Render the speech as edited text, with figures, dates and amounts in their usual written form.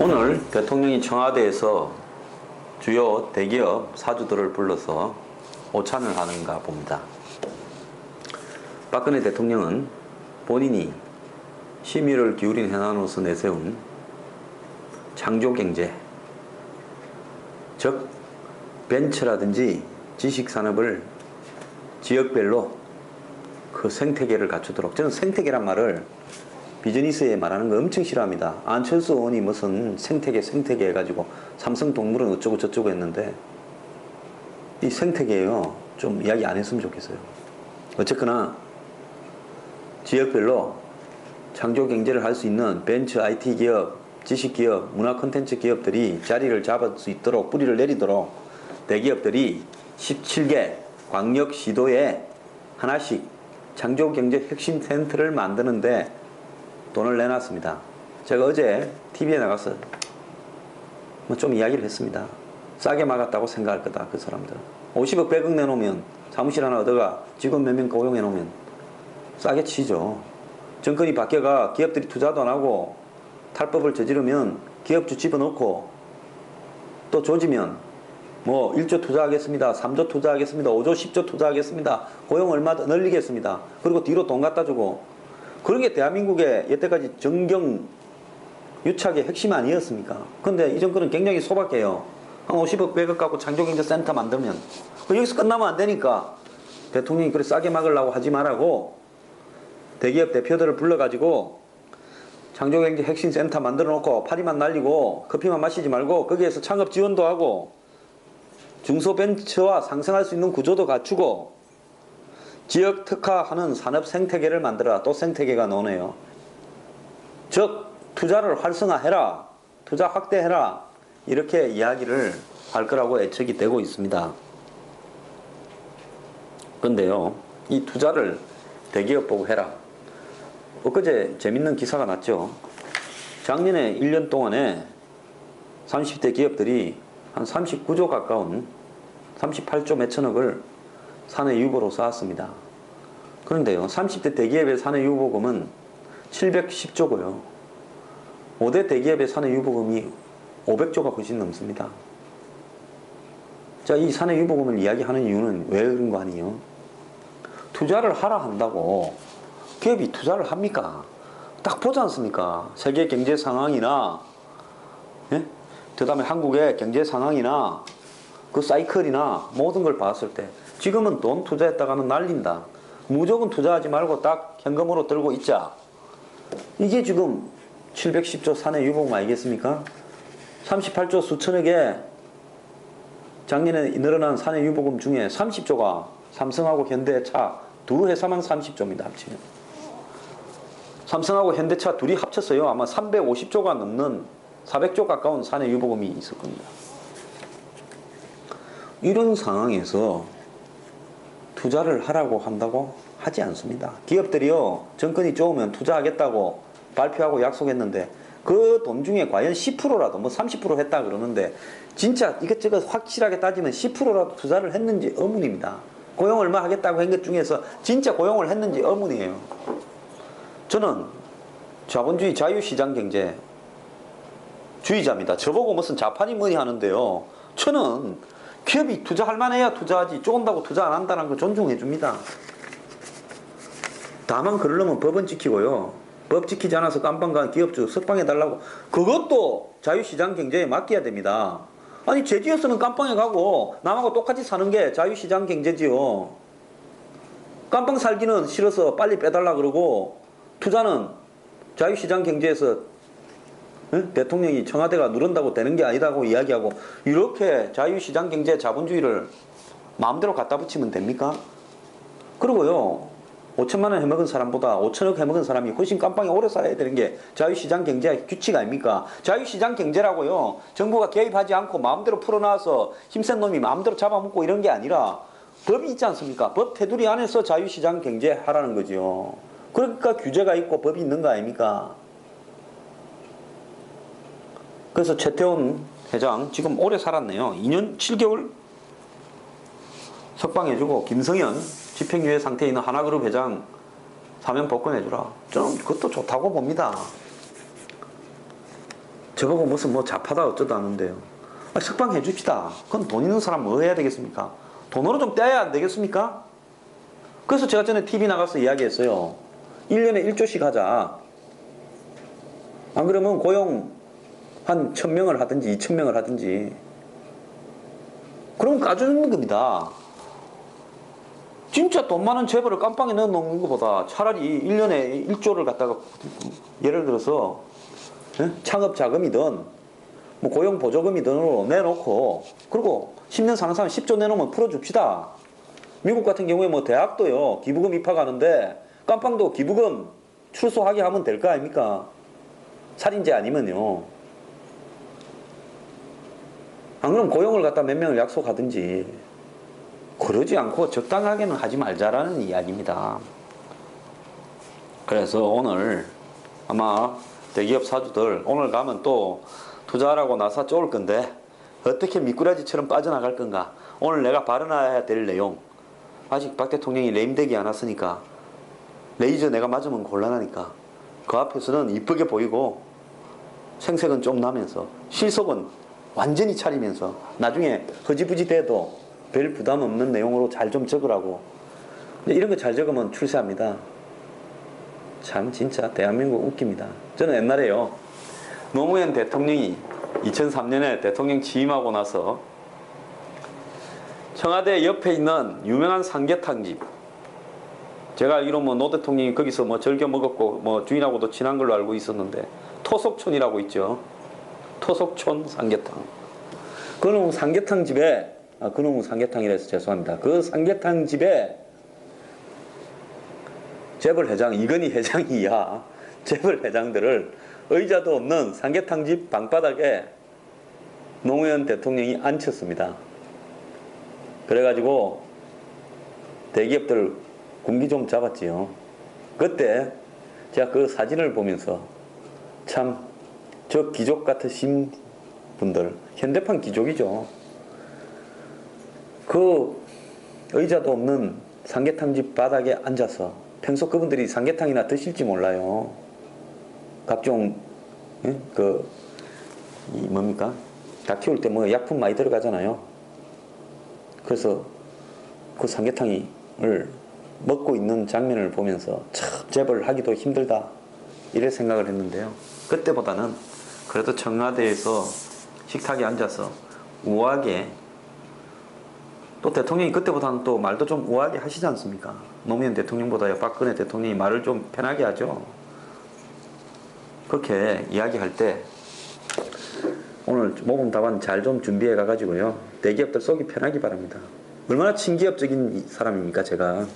오늘 대통령이 청와대에서 주요 대기업 사주들을 불러서 오찬을 하는가 봅니다. 박근혜 대통령은 본인이 심의를 기울인 현안으로서 내세운 창조경제, 즉 벤처라든지 지식산업을 지역별로 그 생태계를 갖추도록, 저는 생태계란 말을 비즈니스에 말하는 거 엄청 싫어합니다. 안철수 의원이 무슨 생태계 해가지고 삼성동물은 어쩌고 저쩌고 했는데, 이 생태계요 좀 이야기 안 했으면 좋겠어요. 어쨌거나 지역별로 창조경제를 할 수 있는 벤처 IT 기업, 지식기업, 문화 콘텐츠 기업들이 자리를 잡을 수 있도록, 뿌리를 내리도록 대기업들이 17개 광역시도에 하나씩 창조경제 혁신센터를 만드는데 돈을 내놨습니다. 제가 어제 TV에 나가서 좀 이야기를 했습니다. 싸게 막았다고 생각할 거다, 그 사람들. 50억 100억 내놓으면 사무실 하나 얻어가 직원 몇 명 고용해 놓으면 싸게 치죠. 정권이 바뀌어가 기업들이 투자도 안 하고 탈법을 저지르면 기업주 집어넣고, 또 조지면 뭐 1조 투자하겠습니다, 3조 투자하겠습니다, 5조 10조 투자하겠습니다, 고용 얼마 더 늘리겠습니다, 그리고 뒤로 돈 갖다 주고, 그런 게 대한민국의 여태까지 정경 유착의 핵심 아니었습니까? 근데 이 정권은 굉장히 소박해요. 한 50억 100억 갖고 창조경제센터 만들면 여기서 끝나면 안 되니까 대통령이 그래 싸게 막으려고 하지 말라고 대기업 대표들을 불러가지고 창조경제 혁신센터 만들어 놓고 파리만 날리고 커피만 마시지 말고 거기에서 창업 지원도 하고 중소벤처와 상생할 수 있는 구조도 갖추고 지역 특화하는 산업 생태계를 만들어라. 또 생태계가 나오네요. 즉 투자를 활성화해라, 투자 확대해라, 이렇게 이야기를 할 거라고 예측이 되고 있습니다. 근데요, 이 투자를 대기업 보고 해라. 엊그제 재밌는 기사가 났죠. 작년에 1년 동안에 30대 기업들이 한 39조 가까운 38조 몇천억을 사내 유보로 쌓았습니다. 그런데요, 30대 대기업의 사내 유보금은 710조고요. 5대 대기업의 사내 유보금이 500조가 훨씬 넘습니다. 자, 이 사내 유보금을 이야기하는 이유는 왜 그런 거 아니에요? 투자를 하라 한다고 기업이 투자를 합니까? 딱 보지 않습니까? 세계 경제 상황이나, 예? 그 다음에 한국의 경제 상황이나 그 사이클이나 모든 걸 봤을 때 지금은 돈 투자했다가는 날린다. 무조건 투자하지 말고 딱 현금으로 들고 있자. 이게 지금 710조 사내 유보금 아니겠습니까? 38조 수천억에 작년에 늘어난 사내 유보금 중에 30조가 삼성하고 현대차 두 회사만 30조입니다. 합치면. 삼성하고 현대차 둘이 합쳤어요. 아마 350조가 넘는 400조 가까운 사내 유보금이 있을 겁니다. 이런 상황에서 투자를 하라고 한다고 하지 않습니다. 기업들이요, 정권이 좋으면 투자하겠다고 발표하고 약속했는데 그 돈 중에 과연 10%라도 뭐 30% 했다 그러는데 진짜 이것저것 확실하게 따지면 10%라도 투자를 했는지 의문입니다. 고용 얼마 하겠다고 한 것 중에서 진짜 고용을 했는지 의문이에요. 저는 자본주의 자유시장 경제 주의자입니다. 저보고 무슨 자판이 뭐니 하는데요, 저는 기업이 투자할 만해야 투자하지 쪼은다고 투자 안 한다는 거 존중해 줍니다. 다만 그러려면 법은 지키고요, 법 지키지 않아서 깜빵 간 기업주 석방해 달라고, 그것도 자유시장 경제에 맡겨야 됩니다. 아니 제주에서는 깜빵에 가고 남하고 똑같이 사는 게 자유시장 경제지요. 깜빵 살기는 싫어서 빨리 빼달라 그러고 투자는 자유시장 경제에서 대통령이 청와대가 누른다고 되는 게 아니다고 이야기하고, 이렇게 자유시장 경제 자본주의를 마음대로 갖다 붙이면 됩니까? 그리고요, 5천만 원 해먹은 사람보다 5천억 해먹은 사람이 훨씬 깜빵에 오래 살아야 되는 게 자유시장 경제의 규칙 아닙니까? 자유시장 경제라고요, 정부가 개입하지 않고 마음대로 풀어놔서 힘센 놈이 마음대로 잡아먹고 이런 게 아니라 법이 있지 않습니까? 법 테두리 안에서 자유시장 경제 하라는 거죠. 그러니까 규제가 있고 법이 있는 거 아닙니까? 그래서 최태원 회장 지금 오래 살았네요. 2년 7개월 석방해주고, 김성현 집행유예 상태에 있는 하나그룹 회장 사면 복권해주라. 저는 그것도 좋다고 봅니다. 저보고 무슨 뭐 좌파다 어쩌다 하는데요. 석방해 줍시다. 그건 돈 있는 사람 뭐 해야 되겠습니까? 돈으로 좀 떼야 안 되겠습니까? 그래서 제가 전에 TV 나가서 이야기했어요. 1년에 1조씩 하자. 안 그러면 고용 한 1000명을 하든지 2000명을 하든지 그럼 까주는 겁니다. 진짜 돈 많은 재벌을 깜빵에 넣어놓는 것보다 차라리 1년에 1조를 갖다가 예를 들어서 창업 자금이든 뭐 고용 보조금이든으로 내놓고 그리고 10년 사는 사람 10조 내놓으면 풀어줍시다. 미국 같은 경우에 뭐 대학도요 기부금 입학하는데 깜빵도 기부금 출소하게 하면 될 거 아닙니까? 살인죄 아니면요. 안 그럼 고용을 갖다 몇 명을 약속하든지 그러지 않고 적당하게는 하지 말자라는 이야기입니다. 그래서 오늘 아마 대기업 사주들 오늘 가면 또 투자하라고 나사 쪼을 건데 어떻게 미꾸라지처럼 빠져나갈 건가. 오늘 내가 발언해야 될 내용 아직 박 대통령이 레임되지 않았으니까 레이저 내가 맞으면 곤란하니까 그 앞에서는 이쁘게 보이고 생색은 좀 나면서 실속은 완전히 차리면서 나중에 허지부지 돼도 별 부담 없는 내용으로 잘 좀 적으라고. 근데 이런 거 잘 적으면 출세합니다. 참 진짜 대한민국 웃깁니다. 저는 옛날에요 노무현 대통령이 2003년에 대통령 취임하고 나서 청와대 옆에 있는 유명한 삼계탕집, 제가 알기로 뭐 노 대통령이 거기서 뭐 즐겨 먹었고 뭐 주인하고도 친한 걸로 알고 있었는데 토속촌이라고 있죠. 토속촌 삼계탕. 그놈 삼계탕 집에 그놈 삼계탕이라 해서 죄송합니다. 그 삼계탕 집에 재벌 회장 이건희 회장이야 재벌 회장들을 의자도 없는 삼계탕집 방바닥에 노무현 대통령이 앉혔습니다. 그래가지고 대기업들 군기 좀 잡았지요. 그때 제가 그 사진을 보면서 참 저 귀족 같으신 분들, 현대판 귀족이죠. 그 의자도 없는 삼계탕집 바닥에 앉아서 평소 그분들이 삼계탕이나 드실지 몰라요. 각종 뭡니까? 닭 키울 때 뭐 약품 많이 들어가잖아요. 그래서 그 삼계탕을 먹고 있는 장면을 보면서 참 재벌 하기도 힘들다 이래 생각을 했는데요. 그때보다는 그래도 청와대에서 식탁에 앉아서 우아하게, 또 대통령이 그때보다는 또 말도 좀 우아하게 하시지 않습니까? 노무현 대통령보다 박근혜 대통령이 말을 좀 편하게 하죠. 그렇게 이야기할 때 오늘 모범 답안 잘 좀 준비해 가가지고요 대기업들 속이 편하기 바랍니다. 얼마나 친기업적인 사람입니까 제가.